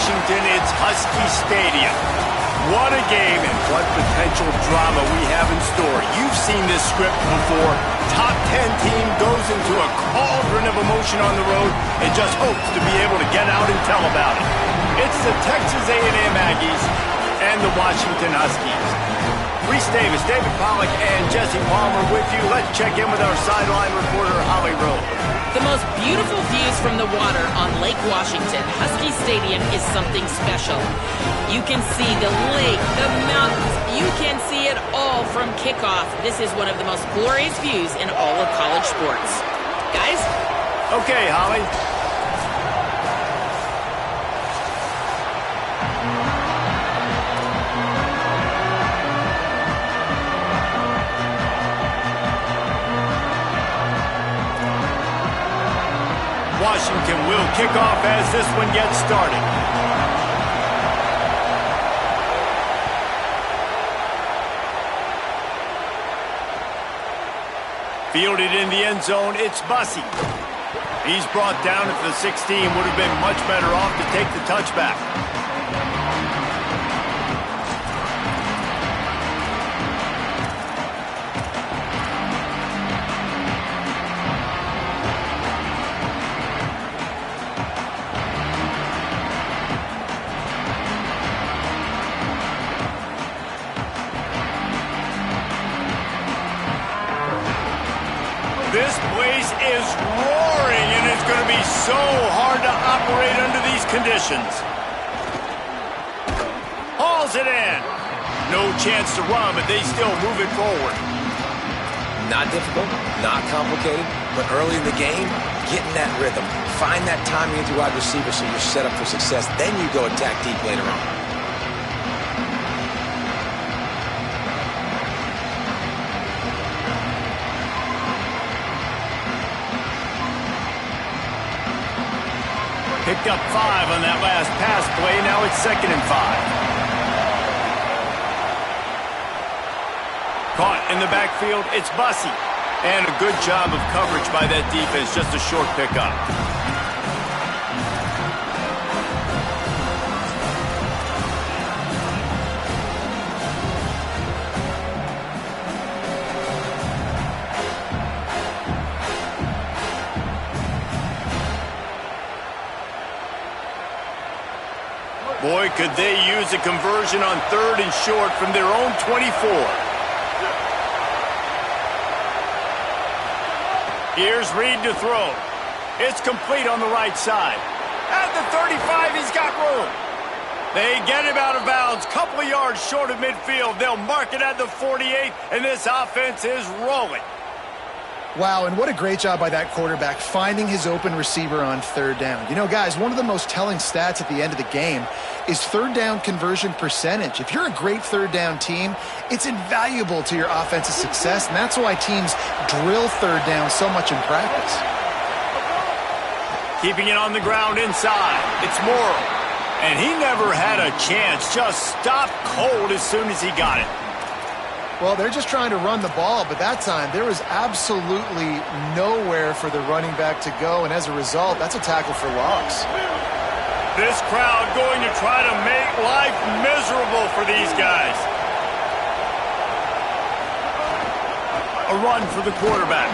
Washington, it's Husky Stadium. What a game and what potential drama we have in store. You've seen this script before. Top 10 team goes into a cauldron of emotion on the road and just hopes to be able to get out and tell about it. It's the Texas A&M Aggies and the Washington Huskies. Reese Davis, David Pollack, and Jesse Palmer with you. Let's check in with our sideline reporter, Holly Rowe. The most beautiful views from the water on Lake Washington. Husky Stadium is something special. You can see the lake, the mountains. You can see it all from kickoff. This is one of the most glorious views in all of college sports. Guys? Okay, Holly. Washington will kick off as this one gets started. Fielded in the end zone, it's Bussey. He's brought down at the 16, would have been much better off to take the touchback. This place is roaring, and it's going to be so hard to operate under these conditions. Hauls it in. No chance to run, but they still move it forward. Not difficult, not complicated, but early in the game, get in that rhythm. Find that timing with your wide receiver so you're set up for success. Then you go attack deep later on. Picked up 5 on that last pass play. Now it's 2nd and 5. Caught in the backfield, it's Bussey. And a good job of coverage by that defense. Just a short pickup. Boy, could they use a conversion on 3rd and short from their own 24. Here's Reed to throw. It's complete on the right side. At the 35, he's got room. They get him out of bounds, couple of yards short of midfield. They'll mark it at the 48, and this offense is rolling. Wow, and what a great job by that quarterback finding his open receiver on 3rd down. You know, guys, one of the most telling stats at the end of the game is 3rd down conversion percentage. If you're a great 3rd down team, it's invaluable to your offensive success, and that's why teams drill 3rd down so much in practice. Keeping it on the ground inside, it's Morrow. And he never had a chance, just stopped cold as soon as he got it. Well, they're just trying to run the ball, but that time there was absolutely nowhere for the running back to go, and as a result, that's a tackle for loss. This crowd going to try to make life miserable for these guys. A run for the quarterback.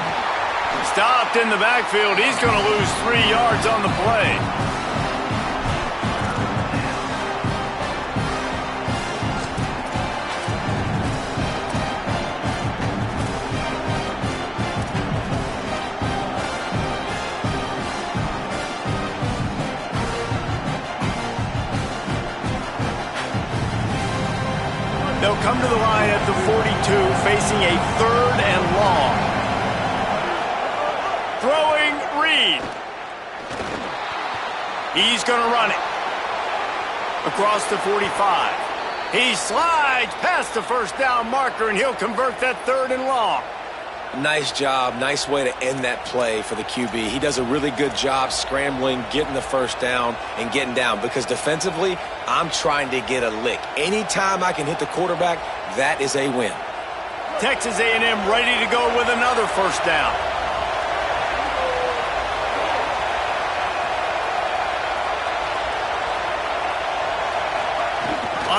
Stopped in the backfield. He's going to lose 3 yards on the play. They'll come to the line at the 42, facing a 3rd and long. Throwing Reed. He's going to run it. Across the 45. He slides past the 1st down marker, and he'll convert that 3rd and long. Nice job. Nice way to end that play for the QB. He does a really good job scrambling, getting the 1st down, and getting down. Because defensively, I'm trying to get a lick. Anytime I can hit the quarterback, that is a win. Texas A&M ready to go with another 1st down.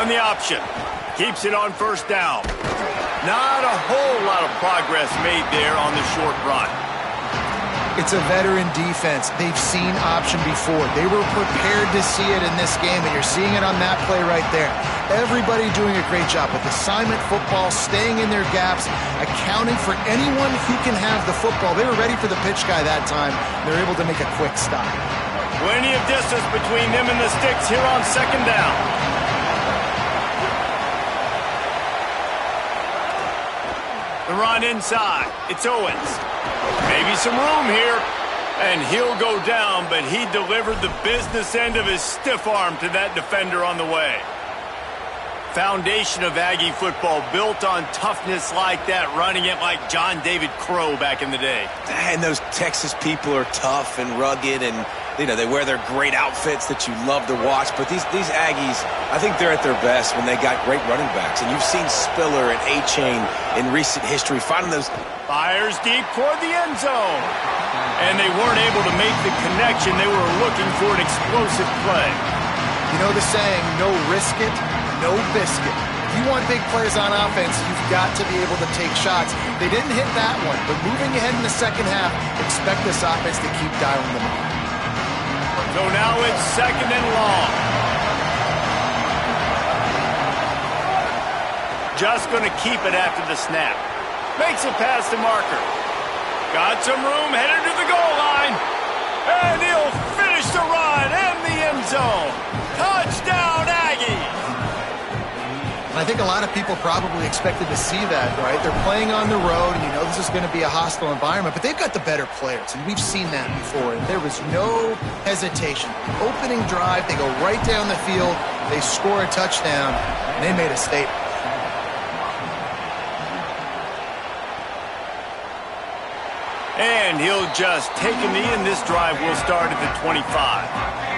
Run the option. Keeps it on first down. Not a whole lot of progress made there on the short run. It's a veteran defense. They've seen option before. They were prepared to see it in this game, and you're seeing it on that play right there. Everybody doing a great job with assignment football, staying in their gaps, accounting for anyone who can have the football. They were ready for the pitch guy that time. They're able to make a quick stop. Plenty of distance between them and the sticks here on second down. The run inside. It's Owens. Maybe some room here. And he'll go down, but he delivered the business end of his stiff arm to that defender on the way. Foundation of Aggie football built on toughness like that, running it like John David Crow back in the day. And those Texas people are tough and rugged, and they wear their great outfits that you love to watch. But these Aggies, I think they're at their best when they got great running backs. And you've seen Spiller and A-Chain in recent history finding those. Fires deep toward the end zone. And they weren't able to make the connection. They were looking for an explosive play. You know the saying, no risk it, no biscuit. If you want big plays on offense, you've got to be able to take shots. They didn't hit that one, but moving ahead in the second half, expect this offense to keep dialing them up. So now it's second and long. Just going to keep it after the snap. Makes it past the marker. Got some room, headed to the goal line. And he'll finish the run in the end zone. Touchdown, Aggies! I think a lot of people probably expected to see that, right? They're playing on the road, and you know this is going to be a hostile environment, but they've got the better players, and we've seen that before. And there was no hesitation. Opening drive, they go right down the field, they score a touchdown, and they made a statement. And he'll just take a knee, and this drive will start at the 25.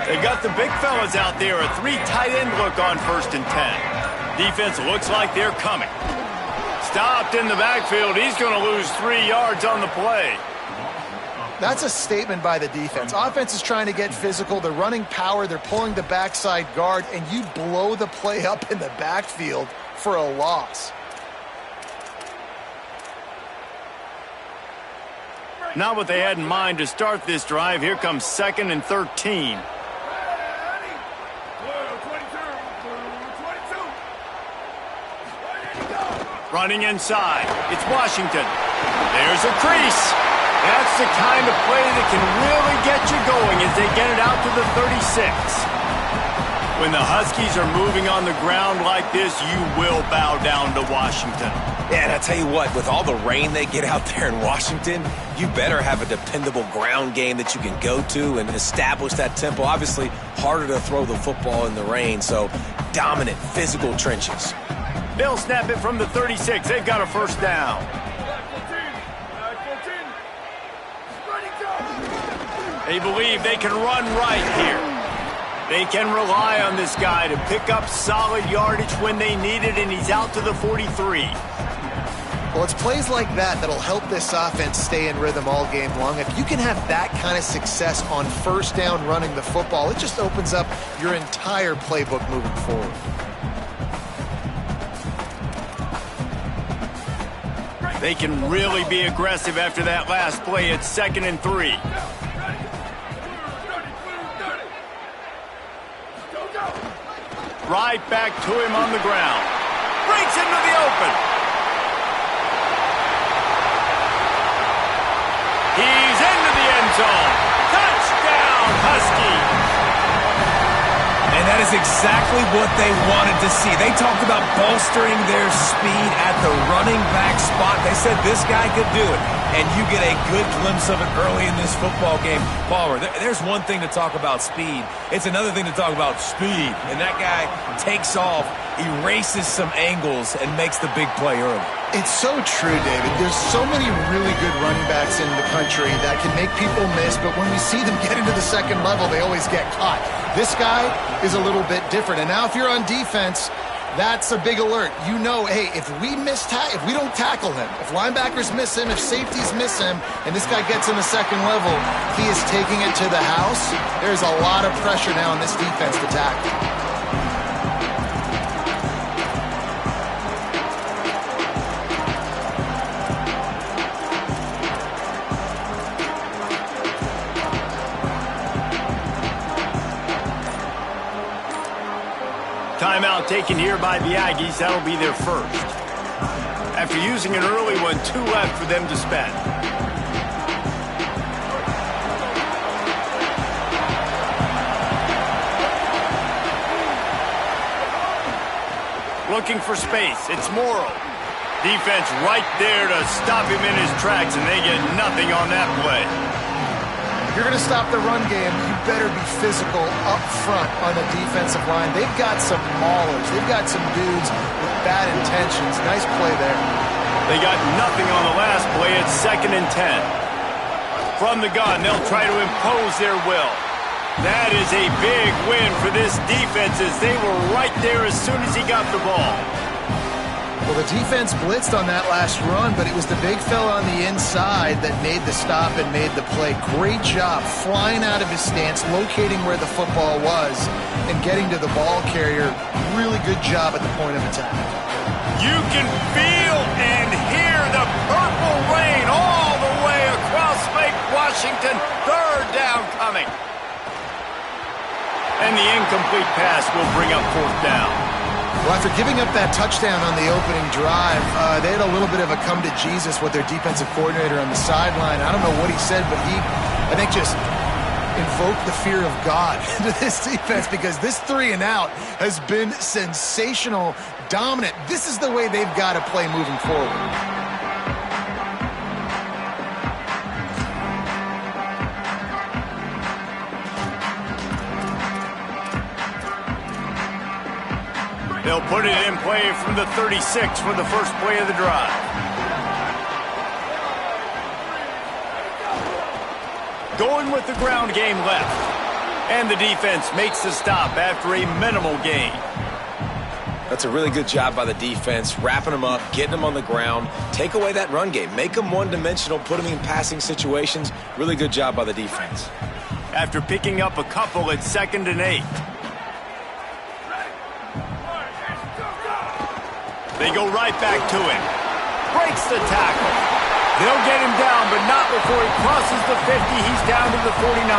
They got the big fellas out there, a 3 tight end look on 1st and 10. Defense looks like they're coming. Stopped in the backfield. He's going to lose 3 yards on the play. That's a statement by the defense. Offense is trying to get physical. They're running power. They're pulling the backside guard, and you blow the play up in the backfield for a loss. Not what they had in mind to start this drive. Here comes 2nd and 13. Running inside. It's Washington. There's a crease. That's the kind of play that can really get you going as they get it out to the 36. When the Huskies are moving on the ground like this, you will bow down to Washington. Yeah, and I tell you what, with all the rain they get out there in Washington, you better have a dependable ground game that you can go to and establish that tempo. Obviously, harder to throw the football in the rain, so dominant, physical trenches. They'll snap it from the 36. They've got a first down. They believe they can run right here. They can rely on this guy to pick up solid yardage when they need it, and he's out to the 43. Well, it's plays like that that'll help this offense stay in rhythm all game long. If you can have that kind of success on first down running the football, it just opens up your entire playbook moving forward. They can really be aggressive after that last play. It's 2nd and 3. Right back to him on the ground. Breaks into the open. He's into the end zone. Touchdown, Husky. And that is exactly what they wanted to see. They talked about bolstering their speed at the running back spot. They said this guy could do it. And you get a good glimpse of it early in this football game. Palmer, there's one thing to talk about speed. It's another thing to talk about speed. And that guy takes off erases some angles and makes the big play early. It's so true, David. There's so many really good running backs in the country that can make people miss, but when we see them get into the second level, they always get caught. This guy is a little bit different. And now if you're on defense, that's a big alert. You know, hey, if we don't tackle him, if linebackers miss him, if safeties miss him, and this guy gets in the second level, he is taking it to the house. There's a lot of pressure now on this defense to tackle. Timeout taken here by the Aggies. That'll be their first. After using an early one, 2 left for them to spend. Looking for space. It's Morrow. Defense right there to stop him in his tracks, and they get nothing on that play. If you're going to stop the run game, you better be physical up front on the defensive line. They've got some maulers. They've got some dudes with bad intentions. Nice play there. They got nothing on the last play. It's 2nd and 10. From the gun, they'll try to impose their will. That is a big win for this defense as they were right there as soon as he got the ball. Well, the defense blitzed on that last run, but it was the big fella on the inside that made the stop and made the play. Great job flying out of his stance, locating where the football was, and getting to the ball carrier. Really good job at the point of attack. You can feel and hear the purple rain all the way across Lake Washington. 3rd down coming. And the incomplete pass will bring up 4th down. Well, after giving up that touchdown on the opening drive, they had a little bit of a come to Jesus with their defensive coordinator on the sideline. I don't know what he said, but he, I think, just invoked the fear of God into this defense because this 3 and out has been sensational, dominant. This is the way they've got to play moving forward. They'll put it in play from the 36 for the first play of the drive. Going with the ground game left. And the defense makes the stop after a minimal gain. That's a really good job by the defense, wrapping them up, getting them on the ground, take away that run game, make them one-dimensional, put them in passing situations. Really good job by the defense. After picking up a couple, it's 2nd and 8. They go right back to him. Breaks the tackle. They'll get him down, but not before he crosses the 50. He's down to the 49.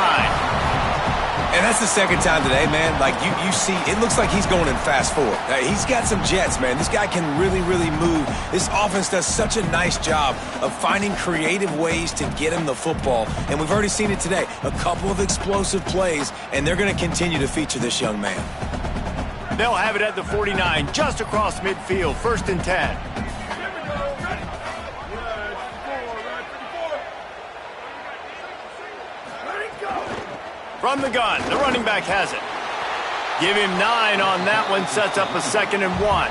And that's the 2nd time today, man. Like, you see, it looks like he's going in fast forward. He's got some jets, man. This guy can really, really move. This offense does such a nice job of finding creative ways to get him the football. And we've already seen it today. A couple of explosive plays, and they're going to continue to feature this young man. They'll have it at the 49, just across midfield, 1st and 10. From the gun, the running back has it. Give him 9 on that one, sets up a 2nd and 1.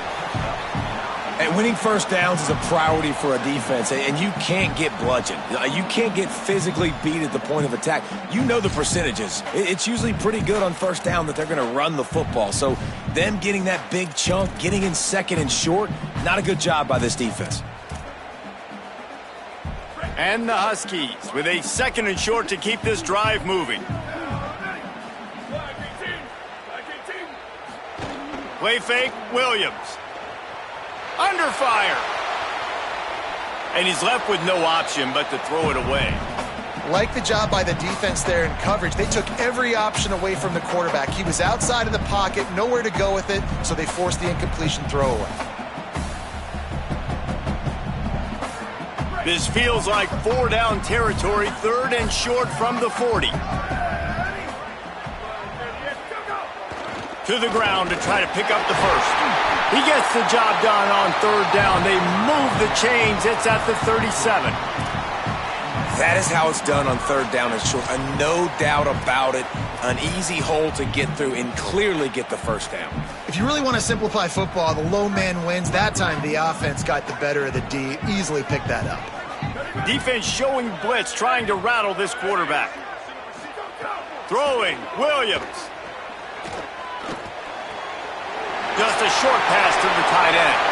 And winning first downs is a priority for a defense, and you can't get bludgeoned. You can't get physically beat at the point of attack. You know the percentages. It's usually pretty good on first down that they're going to run the football. So them getting that big chunk, getting in 2nd and short, not a good job by this defense. And the Huskies with a 2nd and short to keep this drive moving. Play fake, Williams. Under fire. And he's left with no option but to throw it away. Like the job by the defense there in coverage. They took every option away from the quarterback. He was outside of the pocket, nowhere to go with it, so they forced the incompletion throwaway. This feels like 4-down territory, 3rd and short from the 40. To the ground to try to pick up the first. He gets the job done on 3rd down. They move the chains. It's at the 37. That is how it's done on 3rd down and short. No doubt about it. An easy hole to get through and clearly get the first down. If If you really want to simplify football, the low man wins. That time the offense got the better of the D. Easily picked that up. Defense showing blitz, trying to rattle this quarterback. Throwing, Williams. Just a short pass to the tight end.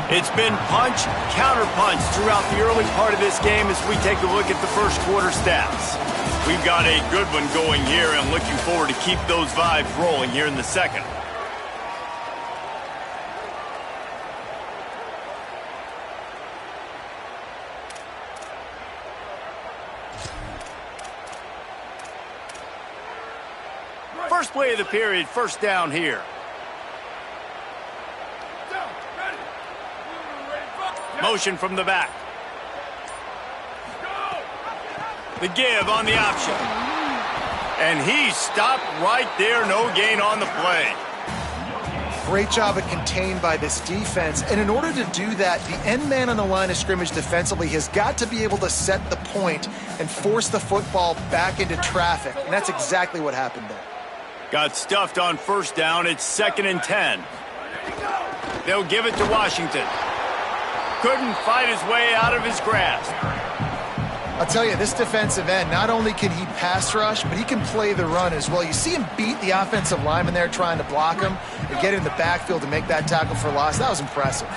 It's been punch, counter-punch throughout the early part of this game as we take a look at the first quarter stats. We've got a good one going here and looking forward to keep those vibes rolling here in the second. First play of the period, first down here. Motion from the back. The give on the option. And he stopped right there. No gain on the play. Great job at contained by this defense. And in order to do that, the end man on the line of scrimmage defensively has got to be able to set the point and force the football back into traffic. And that's exactly what happened there. Got stuffed on first down. It's 2nd and 10. They'll give it to Washington. Couldn't fight his way out of his grasp. I'll tell you, this defensive end, not only can he pass rush, but he can play the run as well. You see him beat the offensive lineman there trying to block him and get in the backfield to make that tackle for loss. That was impressive.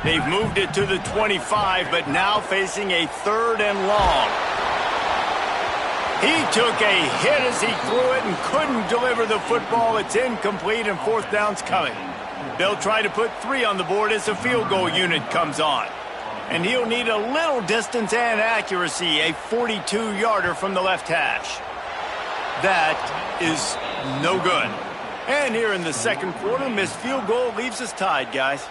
They've moved it to the 25, but now facing a 3rd and long. He took a hit as he threw it and couldn't deliver the football. It's incomplete and 4th down's coming. They'll try to put 3 on the board as the field goal unit comes on. And he'll need a little distance and accuracy, a 42-yarder from the left hash. That is no good. And here in the second quarter, missed field goal leaves us tied, guys.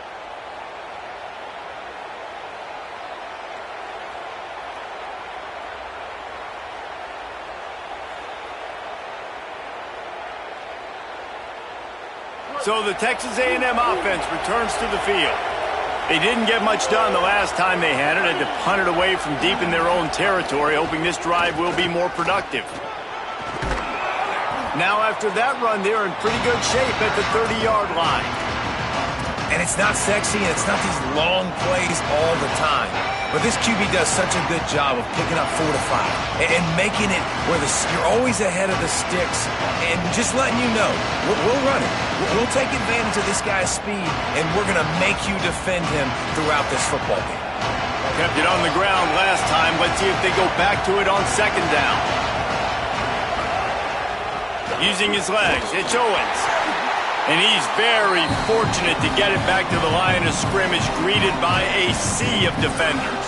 So the Texas A&M offense returns to the field. They didn't get much done the last time they had it. Had to punt it away from deep in their own territory, hoping this drive will be more productive. Now after that run, they're in pretty good shape at the 30-yard line. And it's not sexy, and it's not these long plays all the time. But this QB does such a good job of picking up 4 to 5 and making it where you're always ahead of the sticks and just letting you know, we'll run it. We'll take advantage of this guy's speed, and we're going to make you defend him throughout this football game. Kept it on the ground last time. Let's see if they go back to it on 2nd down. Using his legs, it's Owens. And he's very fortunate to get it back to the line of scrimmage, greeted by a sea of defenders.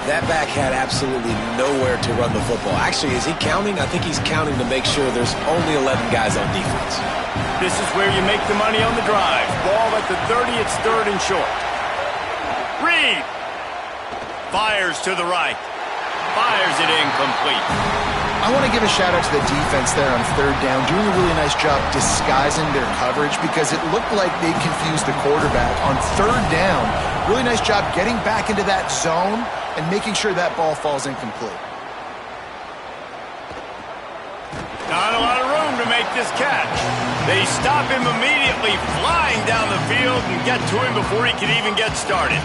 That back had absolutely nowhere to run the football. Actually, is he counting? I think he's counting to make sure there's only 11 guys on defense. This is where you make the money on the drive. Ball at the 30, it's 3rd and short. Reed fires to the right. Fires it incomplete. I want to give a shout-out to the defense there on 3rd down, doing a really nice job disguising their coverage because it looked like they confused the quarterback. On 3rd down, really nice job getting back into that zone and making sure that ball falls incomplete. Not a lot of room to make this catch. They stop him immediately, flying down the field and get to him before he can even get started.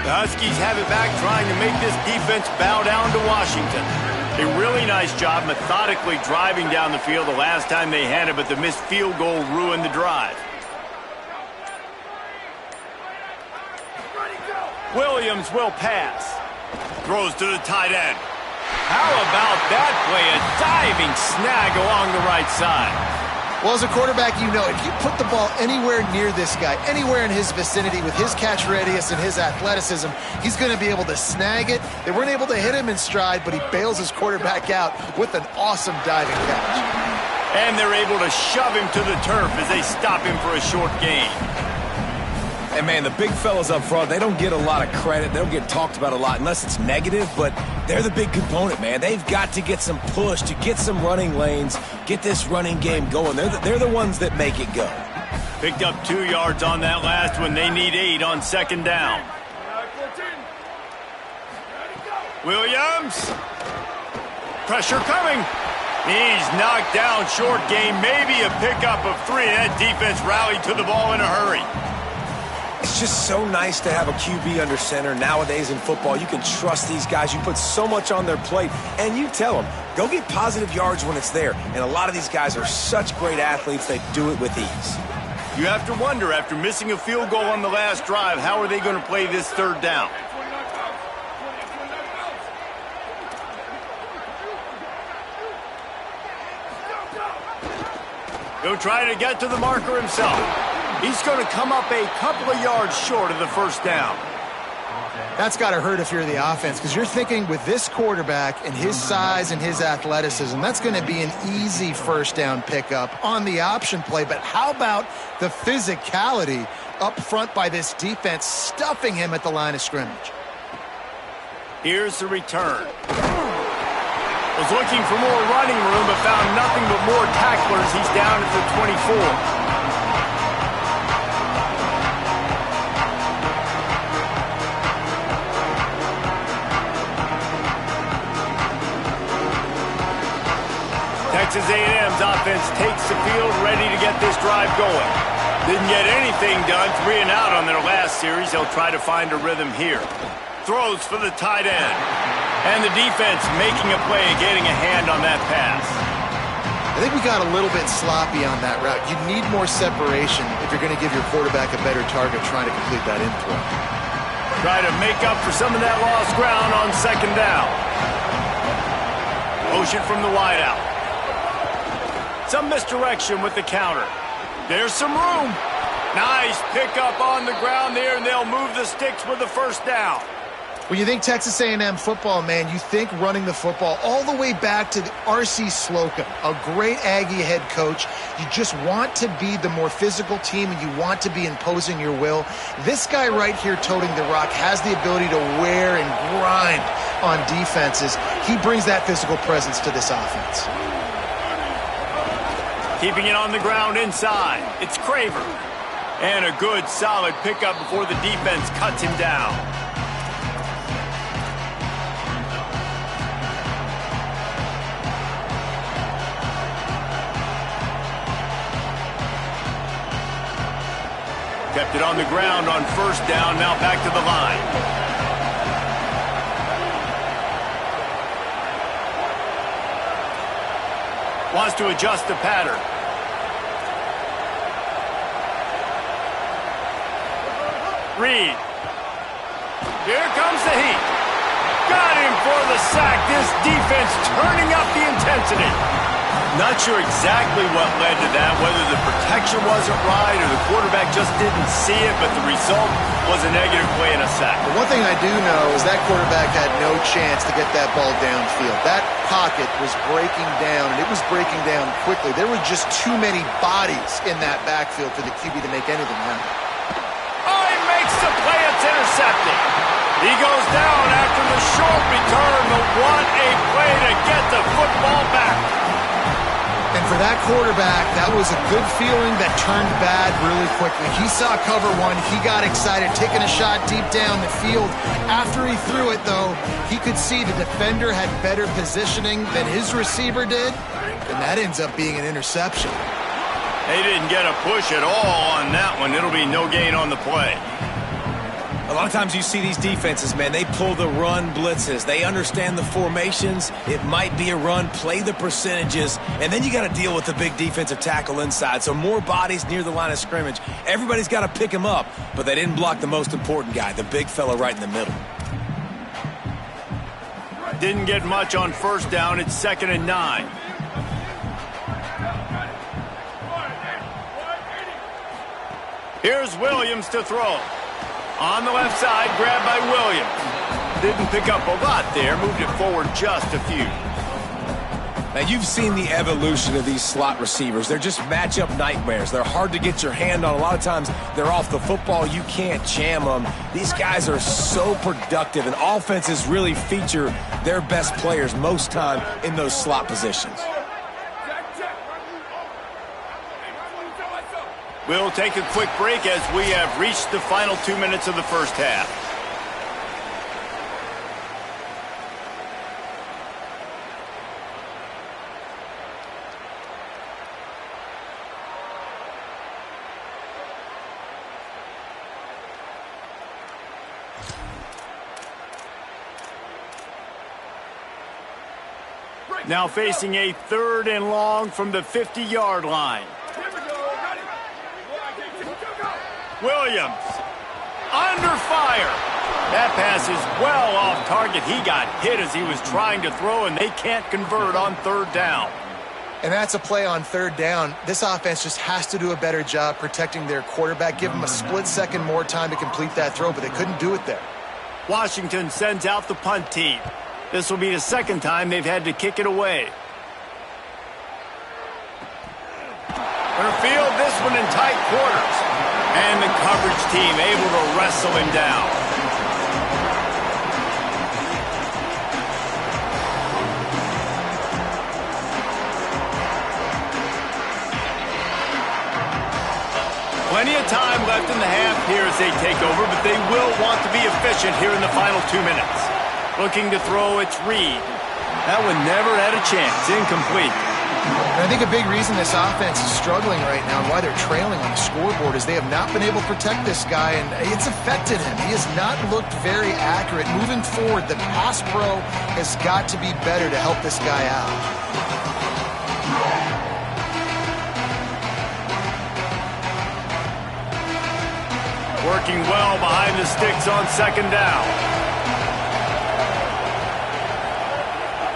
The Huskies have it back, trying to make this defense bow down to Washington. A really nice job methodically driving down the field the last time they had it, but the missed field goal ruined the drive. Williams will pass. Throws to the tight end. How about that play? A diving snag along the right side. Well, as a quarterback, you know, if you put the ball anywhere near this guy, anywhere in his vicinity with his catch radius and his athleticism, he's going to be able to snag it. They weren't able to hit him in stride, but he bails his quarterback out with an awesome diving catch. And they're able to shove him to the turf as they stop him for a short gain. And, man, the big fellas up front, they don't get a lot of credit. They don't get talked about a lot unless it's negative, but they're the big component, man. They've got to get some push, to get some running lanes, get this running game going. They're the ones that make it go. Picked up 2 yards on that last one. They need 8 on second down. Williams. Pressure coming. He's knocked down, short game, maybe a pickup of 3. That defense rallied to the ball in a hurry. It's just so nice to have a QB under center. Nowadays in football, you can trust these guys. You put so much on their plate, and you tell them, go get positive yards when it's there. And a lot of these guys are such great athletes, they do it with ease. You have to wonder, after missing a field goal on the last drive, how are they going to play this third down? He'll try to get to the marker himself. He's going to come up a couple of yards short of the first down. That's got to hurt if you're the offense, because you're thinking with this quarterback and his size and his athleticism, that's going to be an easy first down pickup on the option play. But how about the physicality up front by this defense, stuffing him at the line of scrimmage? Here's the return. Was looking for more running room, but found nothing but more tacklers. He's down at the 24. Texas A&M's offense takes the field, ready to get this drive going. Didn't get anything done, 3 and out on their last series. They'll try to find a rhythm here. Throws for the tight end. And the defense making a play, getting a hand on that pass. I think we got a little bit sloppy on that route. You need more separation if you're going to give your quarterback a better target trying to complete that in throw. Try to make up for some of that lost ground on second down. Motion from the wideout. Some misdirection with the counter. There's some room. Nice pickup on the ground there, and they'll move the sticks with the first down. When you think Texas A&M football, man, you think running the football all the way back to R.C. Slocum, a great Aggie head coach. You just want to be the more physical team, and you want to be imposing your will. This guy right here toting the rock has the ability to wear and grind on defenses. He brings that physical presence to this offense. Keeping it on the ground inside. It's Craver. And a good, solid pickup before the defense cuts him down. Kept it on the ground on first down, now back to the line. Wants to adjust the pattern. Reed. Here comes the heat. Got him for the sack. This defense turning up the intensity. Not sure exactly what led to that, whether the protection wasn't right or the quarterback just didn't see it, but the result was a negative play and a sack. The one thing I do know is that quarterback had no chance to get that ball downfield. That pocket was breaking down, and it was breaking down quickly. There were just too many bodies in that backfield for the QB to make anything happen. Oh, he makes the play. It's intercepted. He goes down after the short return, but what a play to get the football back. And for that quarterback, that was a good feeling that turned bad really quickly. He saw cover one. He got excited, taking a shot deep down the field. After he threw it, though, he could see the defender had better positioning than his receiver did, and that ends up being an interception. They didn't get a push at all on that one. It'll be no gain on the play. A lot of times you see these defenses, man, they pull the run blitzes. They understand the formations. It might be a run, play the percentages, and then you got to deal with the big defensive tackle inside. So more bodies near the line of scrimmage. Everybody's got to pick him up, but they didn't block the most important guy, the big fella right in the middle. Didn't get much on first down. It's 2nd and 9. Here's Williams to throw. On the left side, grabbed by Williams. Didn't pick up a lot there, moved it forward just a few. Now, you've seen the evolution of these slot receivers. They're just matchup nightmares. They're hard to get your hand on. A lot of times, they're off the football. You can't jam them. These guys are so productive, and offenses really feature their best players most time in those slot positions. We'll take a quick break as we have reached the final 2 minutes of the first half. Now facing a 3rd and long from the 50-yard line. Williams, under fire. That pass is well off target. He got hit as he was trying to throw, and they can't convert on 3rd down. And that's a play on 3rd down. This offense just has to do a better job protecting their quarterback. Give them a split second more time to complete that throw, but they couldn't do it there. Washington sends out the punt team. This will be the 2nd time they've had to kick it away. Gonna field this one in tight quarters. And the coverage team able to wrestle him down. Plenty of time left in the half here as they take over, but they will want to be efficient here in the final 2 minutes. Looking to throw, it's Reed. That one never had a chance. Incomplete. And I think a big reason this offense is struggling right now and why they're trailing on the scoreboard is they have not been able to protect this guy, and it's affected him. He has not looked very accurate. Moving forward, the pass pro has got to be better to help this guy out. Working well behind the sticks on 2nd down.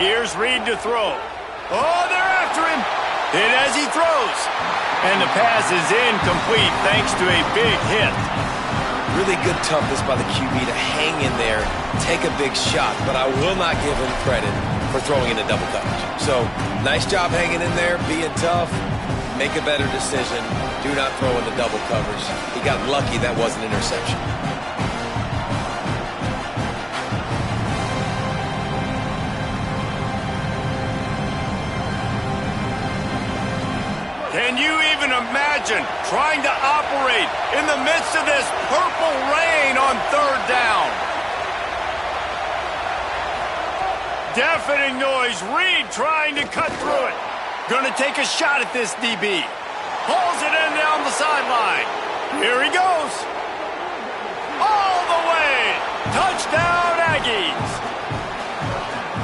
Here's Reed to throw. Oh, they're after him. Hit as he throws. And the pass is incomplete thanks to a big hit. Really good toughness by the QB to hang in there, take a big shot, but I will not give him credit for throwing into double coverage. So, nice job hanging in there, being tough, make a better decision. Do not throw into double coverage. He got lucky that was an interception. Can you even imagine trying to operate in the midst of this purple rain on 3rd down? Deafening noise. Reed trying to cut through it. Gonna take a shot at this DB. Pulls it in down the sideline. Here he goes. All the way. Touchdown, Aggies.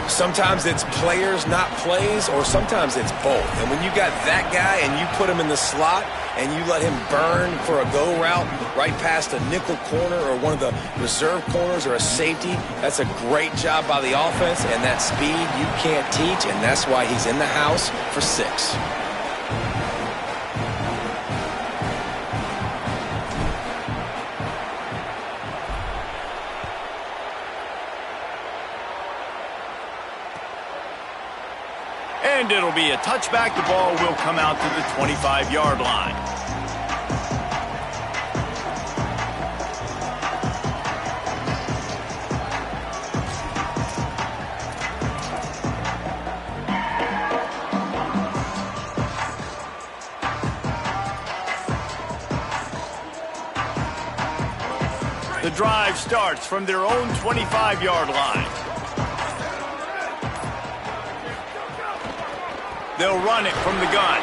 Sometimes it's players, not plays, or sometimes it's both. And when you got that guy and you put him in the slot and you let him burn for a go route right past a nickel corner or one of the reserve corners or a safety, that's a great job by the offense, and that speed you can't teach, and that's why he's in the house for 6. And it'll be a touchback. The ball will come out to the 25-yard line. The drive starts from their own 25-yard line. They'll run it from the gun.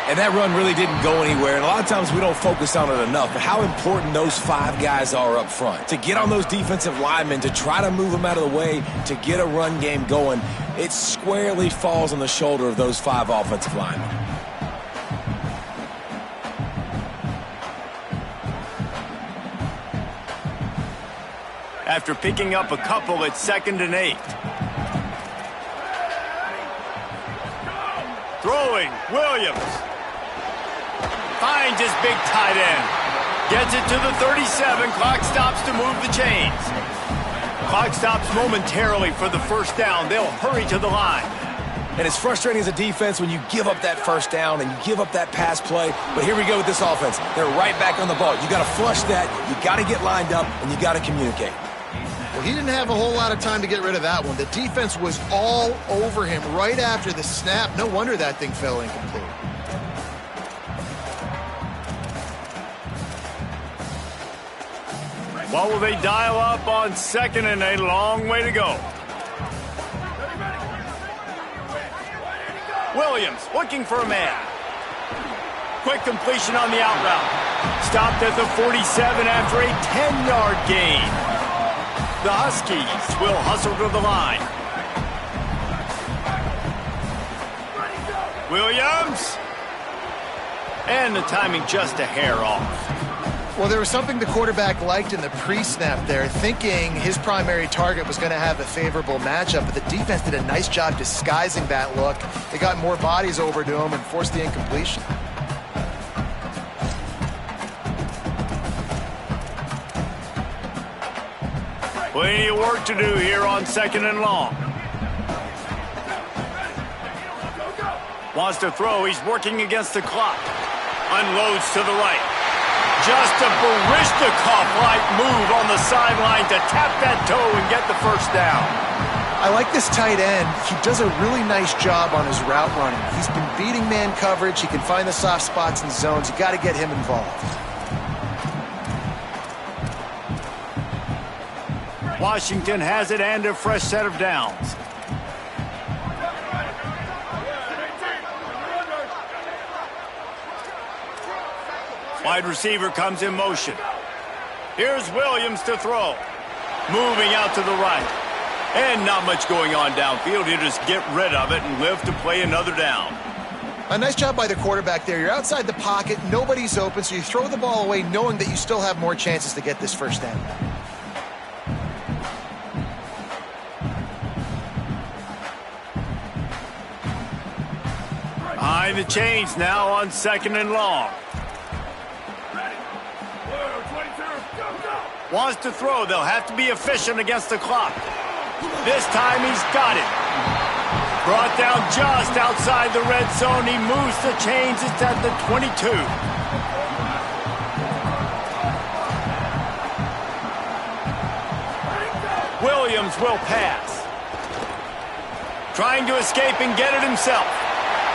And that run really didn't go anywhere. And a lot of times we don't focus on it enough. But how important those 5 guys are up front. To get on those defensive linemen, to try to move them out of the way, to get a run game going, it squarely falls on the shoulder of those 5 offensive linemen. After picking up a couple, it's 2nd and 8. Throwing, Williams. Finds his big tight end. Gets it to the 37. Clock stops to move the chains. Clock stops momentarily for the 1st down. They'll hurry to the line. And it's frustrating as a defense when you give up that first down and you give up that pass play. But here we go with this offense. They're right back on the ball. You got to flush that. You got to get lined up, and you got to communicate. Well, he didn't have a whole lot of time to get rid of that one. The defense was all over him right after the snap. No wonder that thing fell incomplete. What will they dial up on second and a long way to go? Williams looking for a man. Quick completion on the out route. Stopped at the 47 after a 10-yard gain. The Huskies will hustle to the line. Williams. And the timing just a hair off. Well, there was something the quarterback liked in the pre-snap there, thinking his primary target was going to have a favorable matchup, but the defense did a nice job disguising that look. They got more bodies over to him and forced the incompletion. Plenty of work to do here on second and long. Wants to throw. He's working against the clock. Unloads to the right. Just a Barishnikov-like move on the sideline to tap that toe and get the first down. I like this tight end. He does a really nice job on his route running. He's been beating man coverage. He can find the soft spots and zones. You got to get him involved. Washington has it and a fresh set of downs. Wide receiver comes in motion. Here's Williams to throw. Moving out to the right. And not much going on downfield. He'll just get rid of it and live to play another down. A nice job by the quarterback there. You're outside the pocket. Nobody's open, so you throw the ball away knowing that you still have more chances to get this first down. Behind the chains now on second and long. Wants to throw. They'll have to be efficient against the clock. This time he's got it. Brought down just outside the red zone. He moves the chains. It's at the 22. Williams will pass. Trying to escape and get it himself.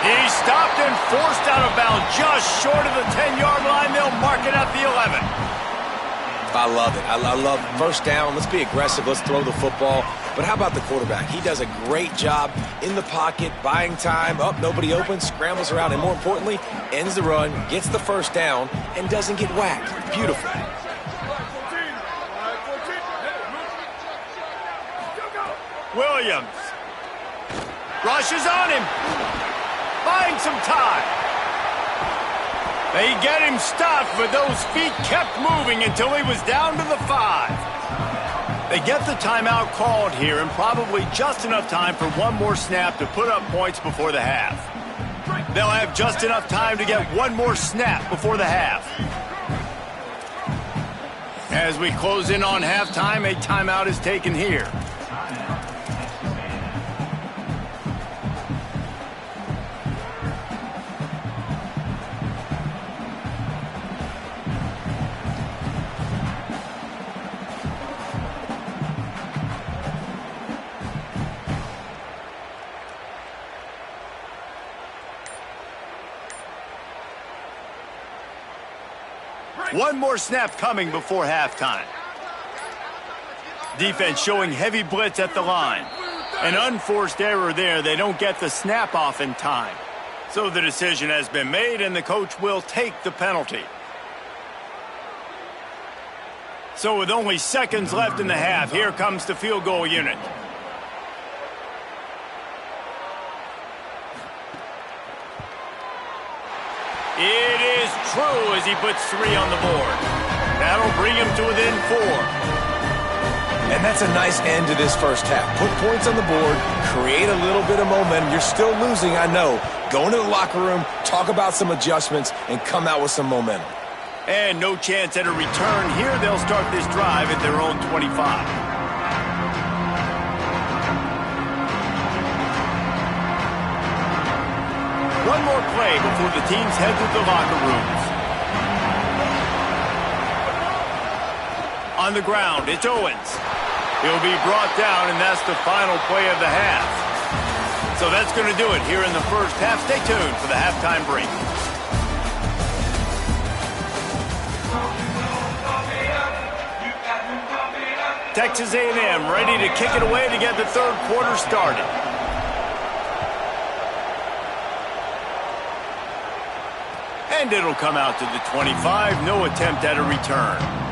He's stopped and forced out of bounds just short of the 10-yard line. They'll mark it at the 11. I love it. I love first down. Let's be aggressive. Let's throw the football. But how about the quarterback? He does a great job in the pocket, buying time. Up, nobody open, scrambles around, and more importantly, ends the run, gets the first down, and doesn't get whacked. Beautiful. Williams rushes on him. Buying some time. They get him stopped, but those feet kept moving until he was down to the 5. They get the timeout called here, and probably just enough time for one more snap to put up points before the half. They'll have just enough time to get one more snap before the half. As we close in on halftime, a timeout is taken here. One more snap coming before halftime. Defense showing heavy blitz at the line. An unforced error there. They don't get the snap off in time. So the decision has been made, and the coach will take the penalty. So with only seconds left in the half, here comes the field goal unit. It is true as he puts 3 on the board. That'll bring him to within 4. And that's a nice end to this first half. Put points on the board, create a little bit of momentum. You're still losing, I know. Go into the locker room, talk about some adjustments, and come out with some momentum. And no chance at a return here. They'll start this drive at their own 25. One more play before the teams head to the locker rooms. On the ground, it's Owens. He'll be brought down, and that's the final play of the half. So that's going to do it here in the first half. Stay tuned for the halftime break. Texas A&M ready to kick it away to get the third quarter started. And it'll come out to the 25. No attempt at a return.